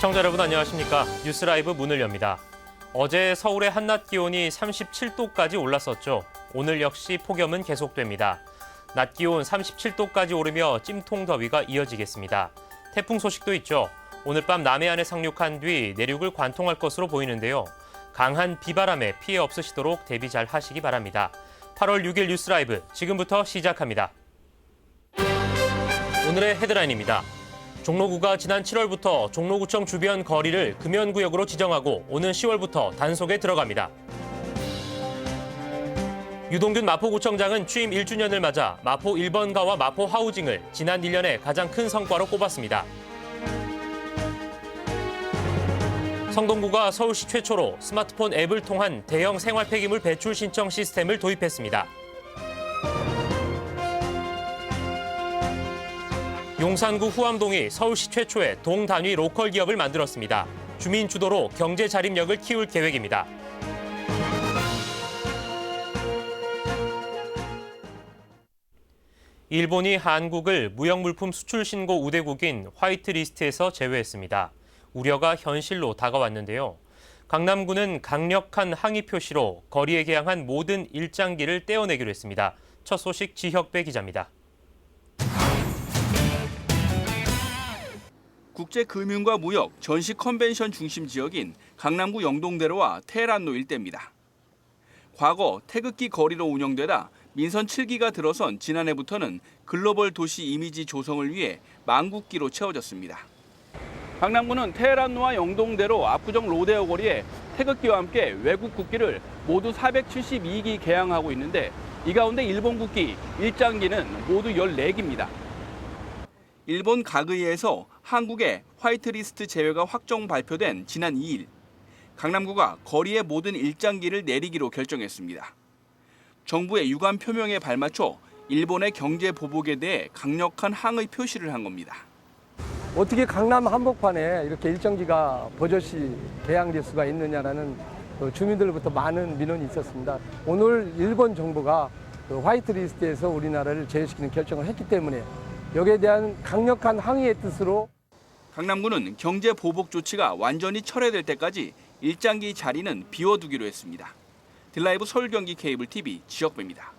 시청자 여러분 안녕하십니까? 뉴스라이브 문을 엽니다. 어제 서울의 한낮 기온이 37도까지 올랐었죠. 오늘 역시 폭염은 계속됩니다. 낮 기온 37도까지 오르며 찜통 더위가 이어지겠습니다. 태풍 소식도 있죠. 오늘 밤 남해안에 상륙한 뒤 내륙을 관통할 것으로 보이는데요. 강한 비바람에 피해 없으시도록 대비 잘 하시기 바랍니다. 8월 6일 뉴스라이브 지금부터 시작합니다. 오늘의 헤드라인입니다. 종로구가 지난 7월부터 종로구청 주변 거리를 금연구역으로 지정하고 오는 10월부터 단속에 들어갑니다. 유동균 마포구청장은 취임 1주년을 맞아 마포 1번가와 마포 하우징을 지난 1년의 가장 큰 성과로 꼽았습니다. 성동구가 서울시 최초로 스마트폰 앱을 통한 대형 생활 폐기물 배출 신청 시스템을 도입했습니다. 용산구 후암동이 서울시 최초의 동단위 로컬 기업을 만들었습니다. 주민 주도로 경제 자립력을 키울 계획입니다. 일본이 한국을 무역물품 수출 신고 우대국인 화이트리스트에서 제외했습니다. 우려가 현실로 다가왔는데요. 강남구는 강력한 항의 표시로 거리에 개항한 모든 일장기를 떼어내기로 했습니다. 첫 소식 지혁배 기자입니다. 국제금융과 무역, 전시 컨벤션 중심 지역인 강남구 영동대로와 테헤란로 일대입니다. 과거 태극기 거리로 운영되다 민선 7기가 들어선 지난해부터는 글로벌 도시 이미지 조성을 위해 망국기로 채워졌습니다. 강남구는 테헤란로와 영동대로 압구정 로데오 거리에 태극기와 함께 외국 국기를 모두 472기 개항하고 있는데 이 가운데 일본 국기, 일장기는 모두 14기입니다. 일본 가그이에서 한국의 화이트리스트 제외가 확정 발표된 지난 2일, 강남구가 거리의 모든 일장기를 내리기로 결정했습니다. 정부의 유감 표명에 발맞춰 일본의 경제 보복에 대해 강력한 항의 표시를 한 겁니다. 어떻게 강남 한복판에 이렇게 일정기가 버젓이 개항될 수가 있느냐라는 주민들로부터 많은 민원이 있었습니다. 오늘 일본 정부가 화이트리스트에서 우리나라를 제외시키는 결정을 했기 때문에 여기에 대한 강력한 항의의 뜻으로 강남구는 경제 보복 조치가 완전히 철회될 때까지 일장기 자리는 비워두기로 했습니다. 드라이브 서울 경기 케이블 TV 지역배입니다.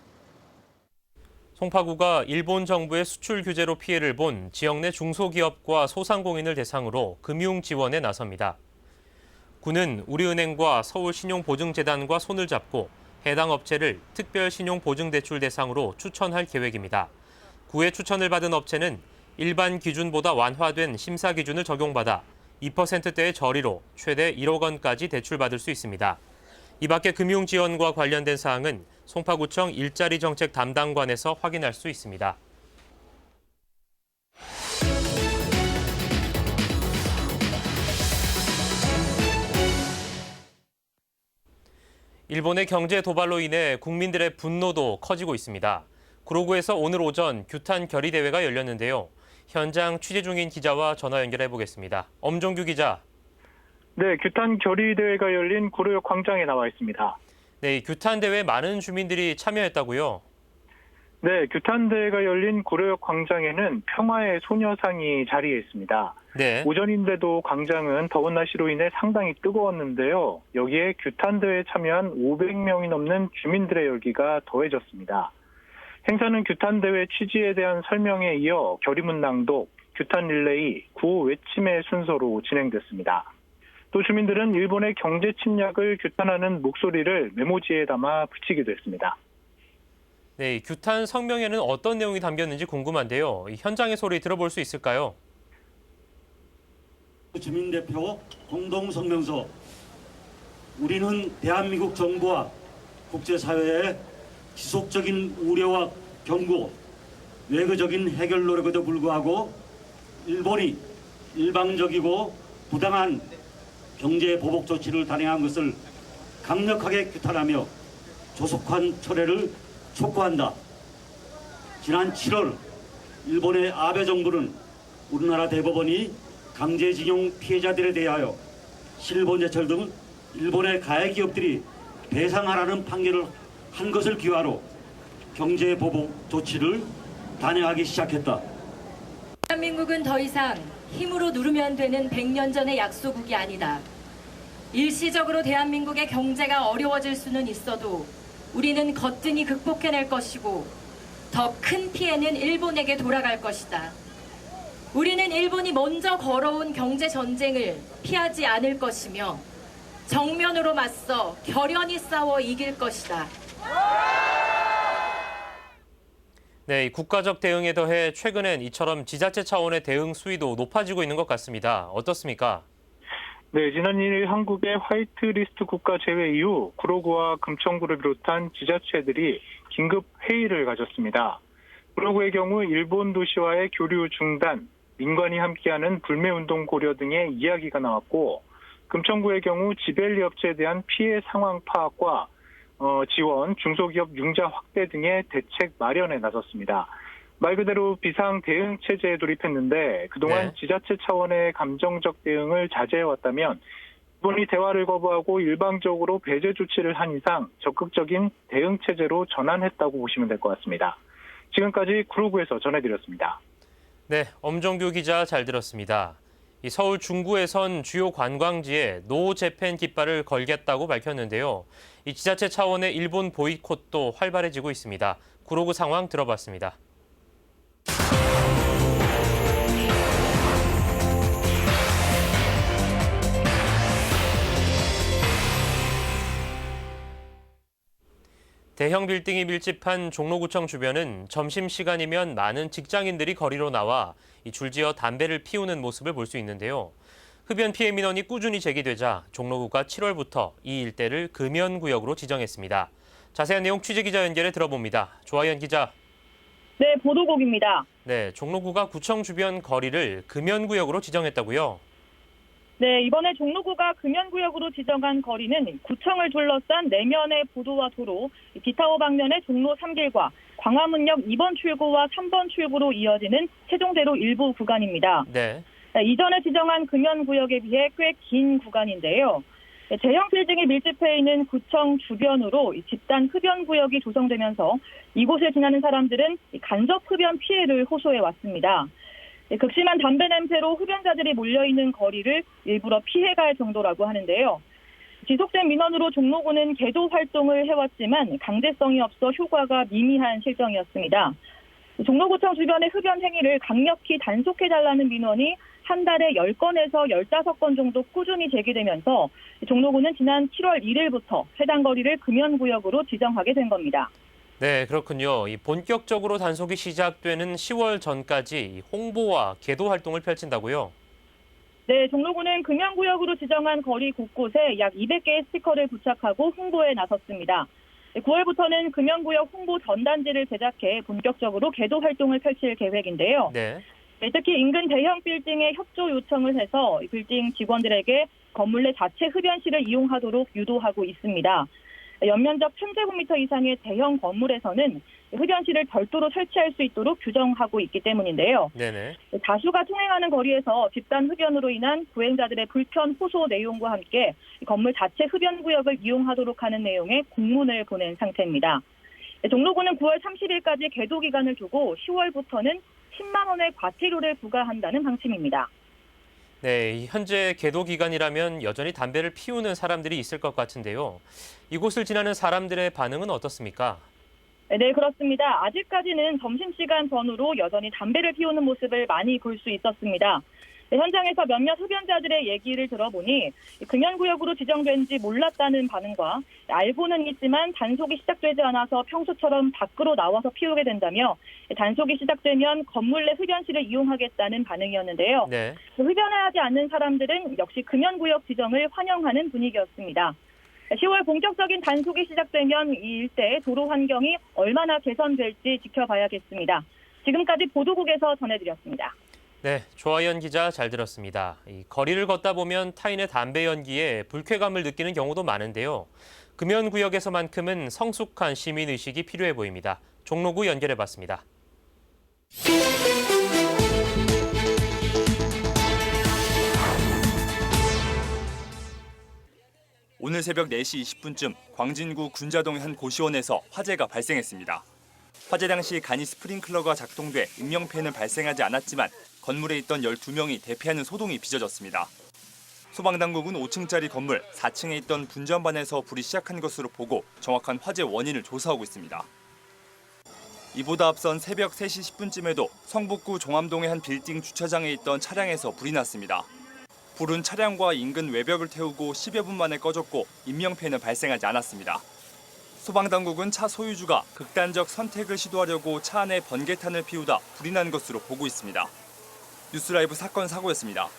송파구가 일본 정부의 수출 규제로 피해를 본 지역 내 중소기업과 소상공인을 대상으로 금융 지원에 나섭니다. 구는 우리은행과 서울신용보증재단과 손을 잡고 해당 업체를 특별신용보증대출 대상으로 추천할 계획입니다. 구의 추천을 받은 업체는 일반 기준보다 완화된 심사 기준을 적용받아 2%대의 저리로 최대 1억 원까지 대출받을 수 있습니다. 이 밖에 금융 지원과 관련된 사항은 송파구청 일자리 정책 담당관에서 확인할 수 있습니다. 일본의 경제 도발로 인해 국민들의 분노도 커지고 있습니다. 구로구에서 오늘 오전 규탄 결의 대회가 열렸는데요. 현장 취재 중인 기자와 전화 연결해 보겠습니다. 엄종규 기자. 네, 규탄 결의 대회가 열린 구로역 광장에 나와 있습니다. 네, 규탄 대회에 많은 주민들이 참여했다고요? 네, 규탄 대회가 열린 구로역 광장에는 평화의 소녀상이 자리했습니다. 네. 오전인데도 광장은 더운 날씨로 인해 상당히 뜨거웠는데요. 여기에 규탄 대회에 참여한 500명이 넘는 주민들의 열기가 더해졌습니다. 행사는 규탄 대회 취지에 대한 설명에 이어 결의문 낭독, 규탄 릴레이, 구호 외침의 순서로 진행됐습니다. 또 주민들은 일본의 경제 침략을 규탄하는 목소리를 메모지에 담아 붙이기도 했습니다. 네, 규탄 성명에는 어떤 내용이 담겼는지 궁금한데요. 현장의 소리 들어볼 수 있을까요? 주민대표 공동성명서. 우리는 대한민국 정부와 국제사회의 지속적인 우려와 경고, 외교적인 해결 노력에도 불구하고 일본이 일방적이고 부당한 경제 보복 조치를 단행한 것을 강력하게 규탄하며 조속한 철회를 촉구한다. 지난 7월 일본의 아베 정부는 우리나라 대법원이 강제징용 피해자들에 대하여 실본제철 등 일본의 가해 기업들이 배상하라는 판결을 한 것을 기화로 경제보복 조치를 단행하기 시작했다. 대한민국은 더 이상 힘으로 누르면 되는 100년 전의 약소국이 아니다. 일시적으로 대한민국의 경제가 어려워질 수는 있어도 우리는 거뜬히 극복해낼 것이고 더 큰 피해는 일본에게 돌아갈 것이다. 우리는 일본이 먼저 걸어온 경제 전쟁을 피하지 않을 것이며 정면으로 맞서 결연히 싸워 이길 것이다. 네, 이 국가적 대응에 더해 최근엔 이처럼 지자체 차원의 대응 수위도 높아지고 있는 것 같습니다. 어떻습니까? 네, 지난 2일 한국의 화이트리스트 국가 제외 이후 구로구와 금천구를 비롯한 지자체들이 긴급 회의를 가졌습니다. 구로구의 경우 일본 도시와의 교류 중단, 민관이 함께하는 불매운동 고려 등의 이야기가 나왔고, 금천구의 경우 지벨리 업체에 대한 피해 상황 파악과 지원, 중소기업 융자 확대 등의 대책 마련에 나섰습니다. 말 그대로 비상 대응 체제에 돌입했는데 그동안 네. 지자체 차원의 감정적 대응을 자제해왔다면 일본이 대화를 거부하고 일방적으로 배제 조치를 한 이상 적극적인 대응 체제로 전환했다고 보시면 될 것 같습니다. 지금까지 구로구에서 전해드렸습니다. 네, 엄정규 기자 잘 들었습니다. 이 서울 중구에선 주요 관광지에 노 재팬 깃발을 걸겠다고 밝혔는데요. 이 지자체 차원의 일본 보이콧도 활발해지고 있습니다. 구로구 상황 들어봤습니다. 대형 빌딩이 밀집한 종로구청 주변은 점심시간이면 많은 직장인들이 거리로 나와 이 줄지어 담배를 피우는 모습을 볼 수 있는데요. 흡연 피해 민원이 꾸준히 제기되자 종로구가 7월부터 이 일대를 금연구역으로 지정했습니다. 자세한 내용 취재기자 연결해 들어봅니다. 조아연 기자. 네, 보도국입니다. 네, 종로구가 구청 주변 거리를 금연구역으로 지정했다고요? 네, 이번에 종로구가 금연구역으로 지정한 거리는 구청을 둘러싼 내면의 보도와 도로, 기타오 방면의 종로 3길과 광화문역 2번 출구와 3번 출구로 이어지는 세종대로 일부 구간입니다. 네. 이전에 지정한 금연구역에 비해 꽤 긴 구간인데요. 대형 빌딩이 밀집해 있는 구청 주변으로 집단 흡연구역이 조성되면서 이곳을 지나는 사람들은 간접 흡연 피해를 호소해 왔습니다. 극심한 담배 냄새로 흡연자들이 몰려있는 거리를 일부러 피해갈 정도라고 하는데요. 지속된 민원으로 종로구는 계도 활동을 해왔지만 강제성이 없어 효과가 미미한 실정이었습니다. 종로구청 주변의 흡연 행위를 강력히 단속해달라는 민원이 한 달에 10건에서 15건 정도 꾸준히 제기되면서 종로구는 지난 7월 1일부터 해당 거리를 금연구역으로 지정하게 된 겁니다. 네, 그렇군요. 이 본격적으로 단속이 시작되는 10월 전까지 홍보와 계도 활동을 펼친다고요? 네, 종로구는 금연구역으로 지정한 거리 곳곳에 약 200개의 스티커를 부착하고 홍보에 나섰습니다. 9월부터는 금연구역 홍보 전단지를 제작해 본격적으로 계도 활동을 펼칠 계획인데요. 네. 특히 인근 대형 빌딩에 협조 요청을 해서 빌딩 직원들에게 건물 내 자체 흡연실을 이용하도록 유도하고 있습니다. 연면적 1000제곱미터 이상의 대형 건물에서는 흡연실을 별도로 설치할 수 있도록 규정하고 있기 때문인데요. 네네. 다수가 통행하는 거리에서 집단 흡연으로 인한 구행자들의 불편 호소 내용과 함께 건물 자체 흡연 구역을 이용하도록 하는 내용의 공문을 보낸 상태입니다. 종로구는 9월 30일까지 계도 기간을 두고 10월부터는 10만 원의 과태료를 부과한다는 방침입니다. 네, 현재 계도 기간이라면 여전히 담배를 피우는 사람들이 있을 것 같은데요. 이곳을 지나는 사람들의 반응은 어떻습니까? 네, 그렇습니다. 아직까지는 점심시간 전후로 여전히 담배를 피우는 모습을 많이 볼 수 있었습니다. 현장에서 몇몇 흡연자들의 얘기를 들어보니 금연구역으로 지정된 지 몰랐다는 반응과 알고는 있지만 단속이 시작되지 않아서 평소처럼 밖으로 나와서 피우게 된다며 단속이 시작되면 건물 내 흡연실을 이용하겠다는 반응이었는데요. 네. 흡연하지 않는 사람들은 역시 금연구역 지정을 환영하는 분위기였습니다. 10월 본격적인 단속이 시작되면 이 일대의 도로 환경이 얼마나 개선될지 지켜봐야겠습니다. 지금까지 보도국에서 전해드렸습니다. 네, 조아연 기자 잘 들었습니다. 이 거리를 걷다 보면 타인의 담배 연기에 불쾌감을 느끼는 경우도 많은데요. 금연구역에서만큼은 성숙한 시민의식이 필요해 보입니다. 종로구 연결해봤습니다. 오늘 새벽 4시 20분쯤 광진구 군자동의 한 고시원에서 화재가 발생했습니다. 화재 당시 간이 스프링클러가 작동돼 인명피해는 발생하지 않았지만 건물에 있던 12명이 대피하는 소동이 빚어졌습니다. 소방당국은 5층짜리 건물 4층에 있던 분전반에서 불이 시작한 것으로 보고 정확한 화재 원인을 조사하고 있습니다. 이보다 앞선 새벽 3시 10분쯤에도 성북구 종암동의 한 빌딩 주차장에 있던 차량에서 불이 났습니다. 불은 차량과 인근 외벽을 태우고 10여 분 만에 꺼졌고 인명피해는 발생하지 않았습니다. 소방당국은 차 소유주가 극단적 선택을 시도하려고 차 안에 번개탄을 피우다 불이 난 것으로 보고 있습니다. 뉴스라이브 사건 사고였습니다.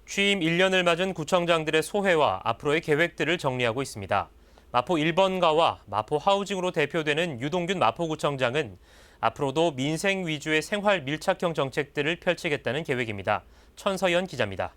취임 1년을 맞은 구청장들의 소회와 앞으로의 계획들을 정리하고 있습니다. 마포 1번가와 마포 하우징으로 대표되는 유동균 마포구청장은 앞으로도 민생 위주의 생활 밀착형 정책들을 펼치겠다는 계획입니다. 천서연 기자입니다.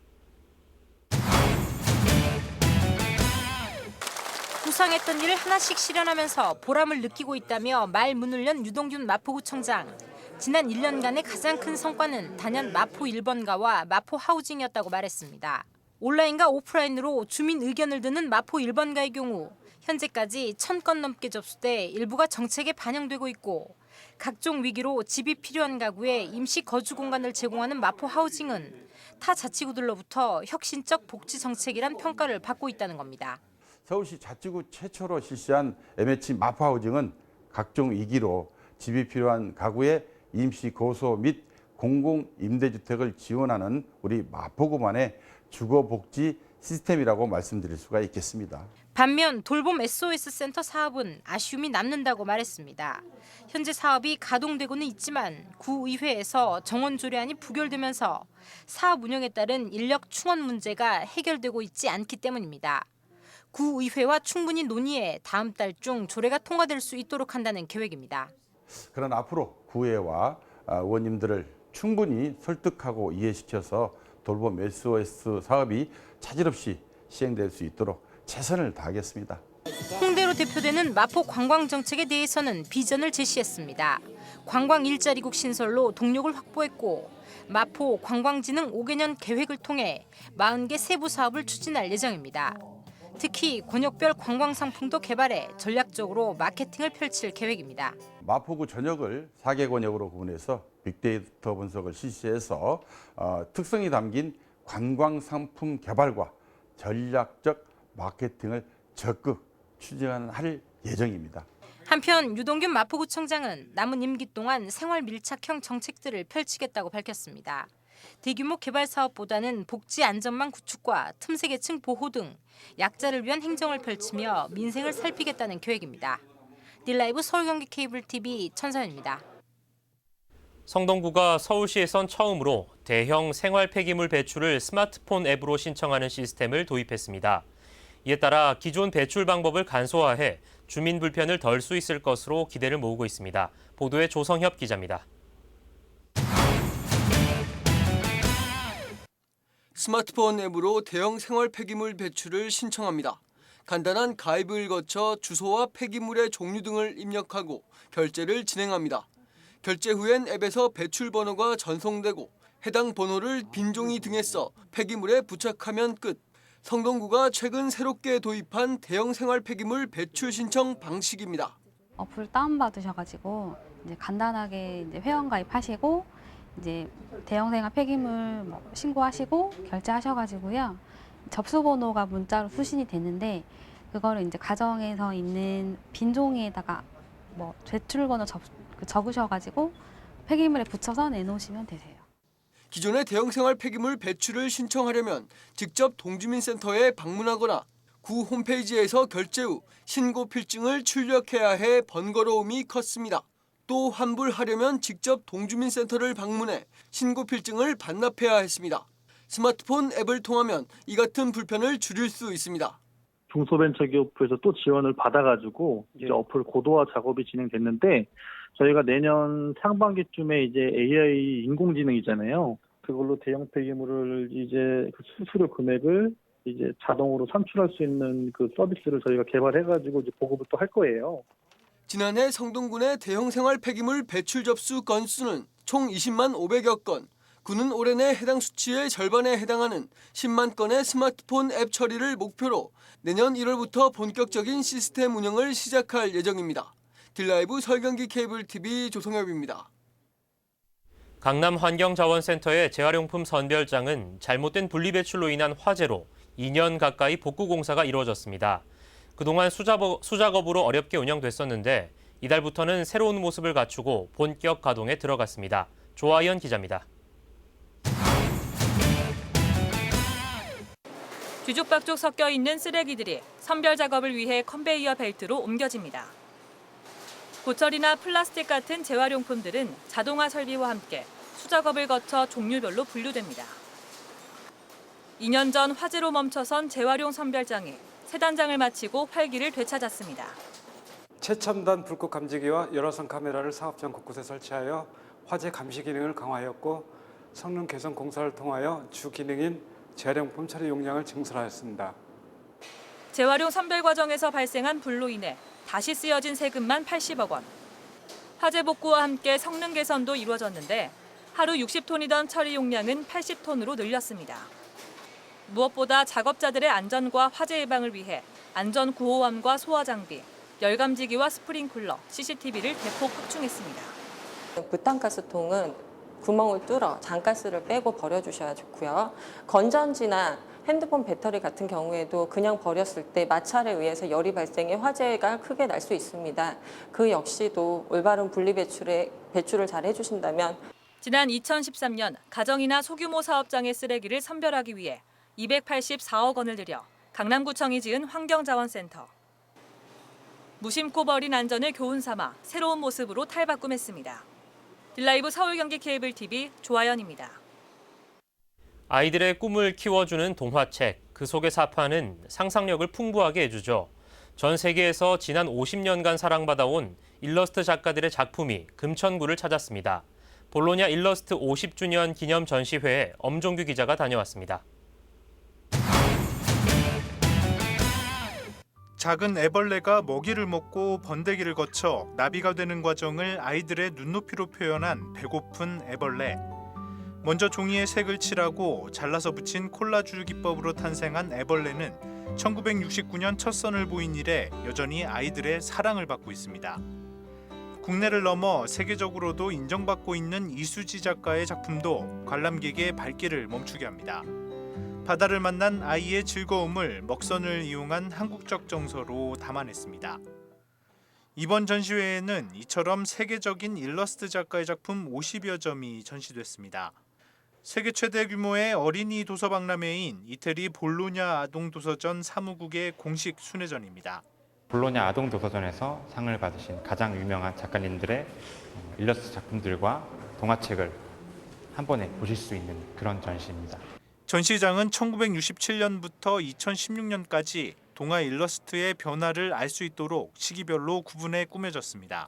구상했던 일을 하나씩 실현하면서 보람을 느끼고 있다며 말문을 연 유동균 마포구청장. 지난 1년간의 가장 큰 성과는 단연 마포 1번가와 마포 하우징이었다고 말했습니다. 온라인과 오프라인으로 주민 의견을 듣는 마포 1번가의 경우 현재까지 1000건 넘게 접수돼 일부가 정책에 반영되고 있고 각종 위기로 집이 필요한 가구에 임시 거주 공간을 제공하는 마포 하우징은 타 자치구들로부터 혁신적 복지 정책이란 평가를 받고 있다는 겁니다. 서울시 자치구 최초로 실시한 MH 마포 하우징은 각종 위기로 집이 필요한 가구에 임시 거소 및 공공 임대주택을 지원하는 우리 마포구만의 주거복지 시스템이라고 말씀드릴 수가 있겠습니다. 반면 돌봄 SOS 센터 사업은 아쉬움이 남는다고 말했습니다. 현재 사업이 가동되고는 있지만 구의회에서 정원 조례안이 부결되면서 사업 운영에 따른 인력 충원 문제가 해결되고 있지 않기 때문입니다. 구의회와 충분히 논의해 다음 달 중 조례가 통과될 수 있도록 한다는 계획입니다. 그러나 앞으로 구의회와 의원님들을 충분히 설득하고 이해시켜서 돌봄 SOS 사업이 차질 없이 시행될 수 있도록 최선을 다하겠습니다. 홍대로 대표되는 마포 관광정책에 대해서는 비전을 제시했습니다. 관광 일자리국 신설로 동력을 확보했고 마포 관광진흥 5개년 계획을 통해 40개 세부 사업을 추진할 예정입니다. 특히 권역별 관광상품도 개발해 전략적으로 마케팅을 펼칠 계획입니다. 마포구 전역을 4개 권역으로 구분해서 빅데이터 분석을 실시해서 특성이 담긴 관광상품 개발과 전략적 마케팅을 적극 추진할 예정입니다. 한편 유동균 마포구청장은 남은 임기 동안 생활 밀착형 정책들을 펼치겠다고 밝혔습니다. 대규모 개발 사업보다는 복지 안전망 구축과 틈새 계층 보호 등 약자를 위한 행정을 펼치며 민생을 살피겠다는 계획입니다. 딜라이브 서울경기 케이블 TV 천서연입니다. 성동구가 서울시에선 처음으로 대형 생활 폐기물 배출을 스마트폰 앱으로 신청하는 시스템을 도입했습니다. 이에 따라 기존 배출 방법을 간소화해 주민 불편을 덜 수 있을 것으로 기대를 모으고 있습니다. 보도에 조성협 기자입니다. 스마트폰 앱으로 대형 생활 폐기물 배출을 신청합니다. 간단한 가입을 거쳐 주소와 폐기물의 종류 등을 입력하고 결제를 진행합니다. 결제 후엔 앱에서 배출 번호가 전송되고 해당 번호를 빈 종이 등에 써 폐기물에 부착하면 끝. 성동구가 최근 새롭게 도입한 대형 생활 폐기물 배출 신청 방식입니다. 어플 다운받으셔가지고 이제 간단하게 이제 회원 가입하시고 이제 대형 생활 폐기물 신고하시고 결제하셔가지고요. 접수 번호가 문자로 수신이 되는데 그거를 이제 가정에서 있는 빈 종이에다가 배출 번호 적으셔가지고 폐기물에 붙여서 내놓으시면 되세요. 기존의 대형 생활 폐기물 배출을 신청하려면 직접 동주민센터에 방문하거나 구 홈페이지에서 결제 후 신고 필증을 출력해야 해 번거로움이 컸습니다. 또 환불하려면 직접 동주민센터를 방문해 신고 필증을 반납해야 했습니다. 스마트폰 앱을 통하면 이 같은 불편을 줄일 수 있습니다. 중소벤처기업부에서 또 지원을 받아가지고 이제 어플 고도화 작업이 진행됐는데 저희가 내년 상반기쯤에 이제 AI 인공지능이잖아요. 그걸로 대형 폐기물을 이제 그 수수료 금액을 이제 자동으로 산출할 수 있는 그 서비스를 저희가 개발해가지고 이제 보급을 또 할 거예요. 지난해 성동군의 대형 생활 폐기물 배출 접수 건수는 총 20만 500여 건, 군은 올해 내 해당 수치의 절반에 해당하는 10만 건의 스마트폰 앱 처리를 목표로 내년 1월부터 본격적인 시스템 운영을 시작할 예정입니다. 딜라이브 서울경기 케이블TV 조성엽입니다. 강남 환경자원센터의 재활용품 선별장은 잘못된 분리배출로 인한 화재로 2년 가까이 복구 공사가 이루어졌습니다. 그동안 수작업으로 어렵게 운영됐었는데 이달부터는 새로운 모습을 갖추고 본격 가동에 들어갔습니다. 조아연 기자입니다. 뒤죽박죽 섞여 있는 쓰레기들이 선별 작업을 위해 컨베이어 벨트로 옮겨집니다. 고철이나 플라스틱 같은 재활용품들은 자동화 설비와 함께 수작업을 거쳐 종류별로 분류됩니다. 2년 전 화재로 멈춰선 재활용 선별장이 세 단장을 마치고 활기를 되찾았습니다. 최첨단 불꽃 감지기와 열화상 카메라를 사업장 곳곳에 설치하여 화재 감시 기능을 강화하였고 성능 개선 공사를 통하여 주 기능인 재활용품 처리 용량을 증설하였습니다. 재활용 선별 과정에서 발생한 불로 인해 다시 쓰여진 세금만 80억 원. 화재 복구와 함께 성능 개선도 이루어졌는데 하루 60톤이던 처리 용량은 80톤으로 늘렸습니다. 무엇보다 작업자들의 안전과 화재 예방을 위해 안전 구호함과 소화 장비, 열감지기와 스프링클러, CCTV를 대폭 확충했습니다. 부탄가스통은 구멍을 뚫어 장가스를 빼고 버려주셔야 좋고요. 건전지나 핸드폰 배터리 같은 경우에도 그냥 버렸을 때 마찰에 의해서 열이 발생해 화재가 크게 날 수 있습니다. 그 역시도 올바른 배출을 잘 해주신다면 지난 2013년 가정이나 소규모 사업장의 쓰레기를 선별하기 위해 284억 원을 들여 강남구청이 지은 환경자원센터. 무심코 버린 안전을 교훈 삼아 새로운 모습으로 탈바꿈했습니다. 딜라이브 서울경기 케이블TV 조아연입니다. 아이들의 꿈을 키워주는 동화책, 그 속의 사파는 상상력을 풍부하게 해주죠. 전 세계에서 지난 50년간 사랑받아온 일러스트 작가들의 작품이 금천구를 찾았습니다. 볼로냐 일러스트 50주년 기념 전시회에 엄종규 기자가 다녀왔습니다. 작은 애벌레가 먹이를 먹고 번데기를 거쳐 나비가 되는 과정을 아이들의 눈높이로 표현한 배고픈 애벌레. 먼저 종이에 색을 칠하고 잘라서 붙인 콜라주 기법으로 탄생한 애벌레는 1969년 첫 선을 보인 이래 여전히 아이들의 사랑을 받고 있습니다. 국내를 넘어 세계적으로도 인정받고 있는 이수지 작가의 작품도 관람객의 발길을 멈추게 합니다. 바다를 만난 아이의 즐거움을 먹선을 이용한 한국적 정서로 담아냈습니다. 이번 전시회에는 이처럼 세계적인 일러스트 작가의 작품 50여 점이 전시됐습니다. 세계 최대 규모의 어린이 도서 박람회인 이태리 볼로냐 아동도서전 사무국의 공식 순회전입니다. 볼로냐 아동도서전에서 상을 받으신 가장 유명한 작가님들의 일러스트 작품들과 동화책을 한 번에 보실 수 있는 그런 전시입니다. 전시장은 1967년부터 2016년까지 동화 일러스트의 변화를 알 수 있도록 시기별로 구분해 꾸며졌습니다.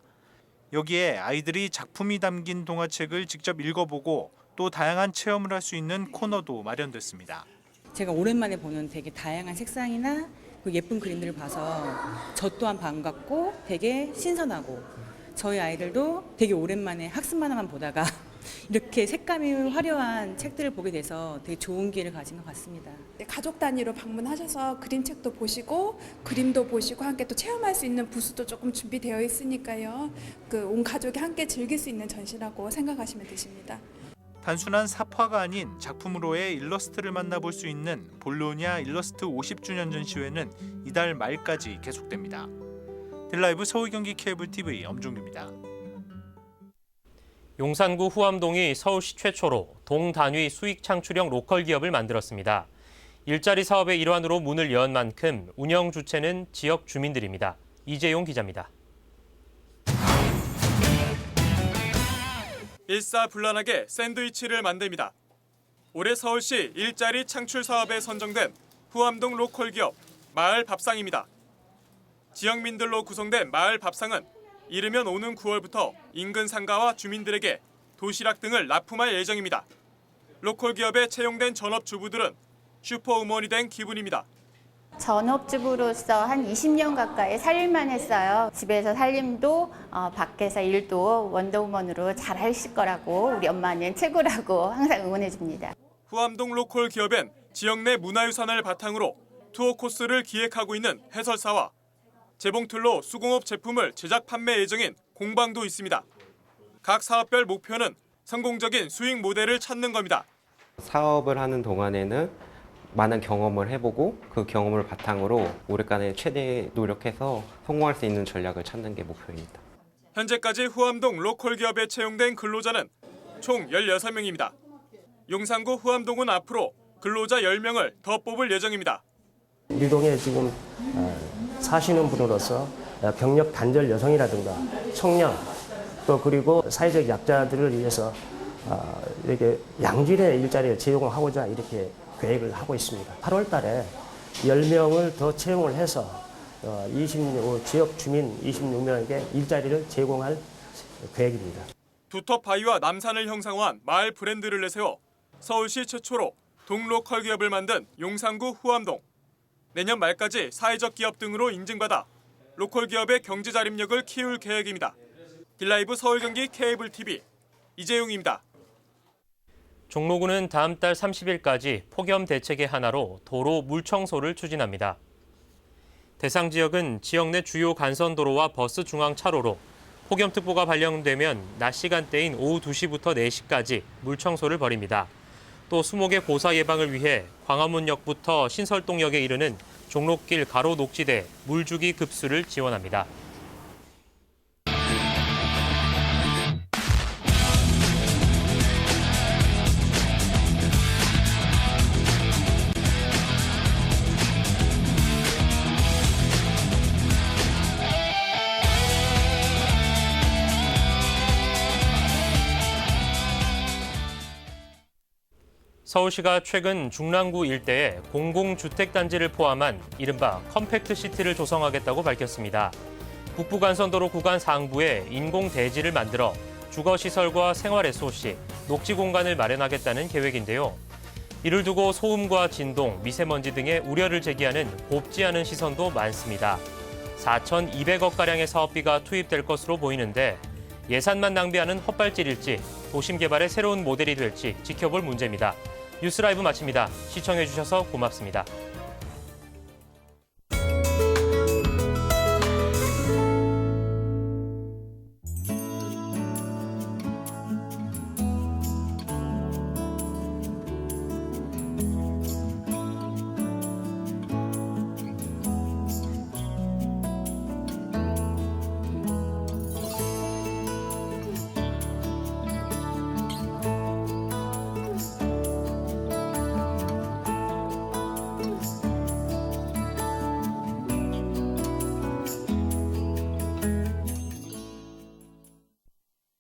여기에 아이들이 작품이 담긴 동화책을 직접 읽어보고 또 다양한 체험을 할 수 있는 코너도 마련됐습니다. 제가 오랜만에 보는 되게 다양한 색상이나 그 예쁜 그림들을 봐서 저 또한 반갑고 되게 신선하고 저희 아이들도 되게 오랜만에 학습 만화만 보다가 이렇게 색감이 화려한 책들을 보게 돼서 되게 좋은 기회를 가진 것 같습니다. 가족 단위로 방문하셔서 그림책도 보시고 그림도 보시고 함께 또 체험할 수 있는 부스도 조금 준비되어 있으니까요. 온 가족이 함께 즐길 수 있는 전시라고 생각하시면 되십니다. 단순한 사파가 아닌 작품으로의 일러스트를 만나볼 수 있는 볼로냐 일러스트 50주년 전시회는 이달 말까지 계속됩니다. 딜라이브 서울경기 케이블TV 엄종규입니다. 용산구 후암동이 서울시 최초로 동단위 수익 창출형 로컬 기업을 만들었습니다. 일자리 사업의 일환으로 문을 연 만큼 운영 주체는 지역 주민들입니다. 이재용 기자입니다. 일사불란하게 샌드위치를 만듭니다. 올해 서울시 일자리 창출 사업에 선정된 후암동 로컬 기업 마을 밥상입니다. 지역민들로 구성된 마을 밥상은 이르면 오는 9월부터 인근 상가와 주민들에게 도시락 등을 납품할 예정입니다. 로컬 기업에 채용된 전업주부들은 슈퍼우먼이 된 기분입니다. 전업주부로서 한 20년 가까이 살림만 했어요. 집에서 살림도 밖에서 일도 원더우먼으로 잘 하실 거라고 우리 엄마는 최고라고 항상 응원해 줍니다. 후암동 로컬 기업엔 지역 내 문화유산을 바탕으로 투어 코스를 기획하고 있는 해설사와 재봉틀로 수공업 제품을 제작 판매 예정인 공방도 있습니다. 각 사업별 목표는 성공적인 수익 모델을 찾는 겁니다. 사업을 하는 동안에는 많은 경험을 해보고 그 경험을 바탕으로 올해간에 최대 노력해서 성공할 수 있는 전략을 찾는 게 목표입니다. 현재까지 후암동 로컬 기업에 채용된 근로자는 총 16명입니다. 용산구 후암동은 앞으로 근로자 10명을 더 뽑을 예정입니다. 우리 동에 지금 사시는 분으로서 병력 단절 여성이라든가 청년 또 그리고 사회적 약자들을 위해서 이렇게 양질의 일자리를 제공하고자 이렇게 계획을 하고 있습니다. 8월 달에 10명을 더 채용을 해서 지역 주민 26명에게 일자리를 제공할 계획입니다. 두텁 바위와 남산을 형상화한 마을 브랜드를 내세워 서울시 최초로 동로컬 기업을 만든 용산구 후암동. 내년 말까지 사회적 기업 등으로 인증받아 로컬 기업의 경제 자립력을 키울 계획입니다. 딜라이브 서울 경기 케이블 TV 이재용입니다. 종로구는 다음 달 30일까지 폭염 대책의 하나로 도로 물청소를 추진합니다. 대상 지역은 지역 내 주요 간선도로와 버스 중앙 차로로 폭염특보가 발령되면 낮 시간대인 오후 2시부터 4시까지 물청소를 벌입니다. 또 수목의 고사 예방을 위해 광화문역부터 신설동역에 이르는 종로길 가로 녹지대 물주기 급수를 지원합니다. 서울시가 최근 중랑구 일대에 공공주택단지를 포함한 이른바 컴팩트시티를 조성하겠다고 밝혔습니다. 북부간선도로 구간 상부에 인공대지를 만들어 주거시설과 생활SOC, 녹지공간을 마련하겠다는 계획인데요. 이를 두고 소음과 진동, 미세먼지 등의 우려를 제기하는 곱지 않은 시선도 많습니다. 4,200억가량의 사업비가 투입될 것으로 보이는데 예산만 낭비하는 헛발질일지 도심 개발의 새로운 모델이 될지 지켜볼 문제입니다. 뉴스라이브 마칩니다. 시청해주셔서 고맙습니다.